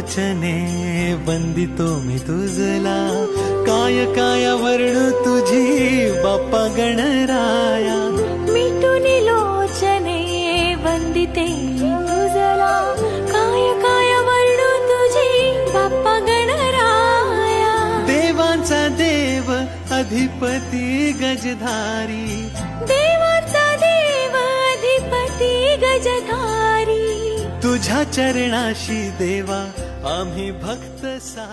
लोचने वंदितो मी तुझला, काय काय वर्णू तुझी बाप्पा गणराया. मिटून लोचने वंदिते मी तुझला, काय काय वर्णू तुझी बाप्पा गणराया. देवांचा देव अधिपती गजधारी, देवाचा देव अधिपती गजधारी. तुझ्या चरणाशी देवा आम्ही भक्त सा.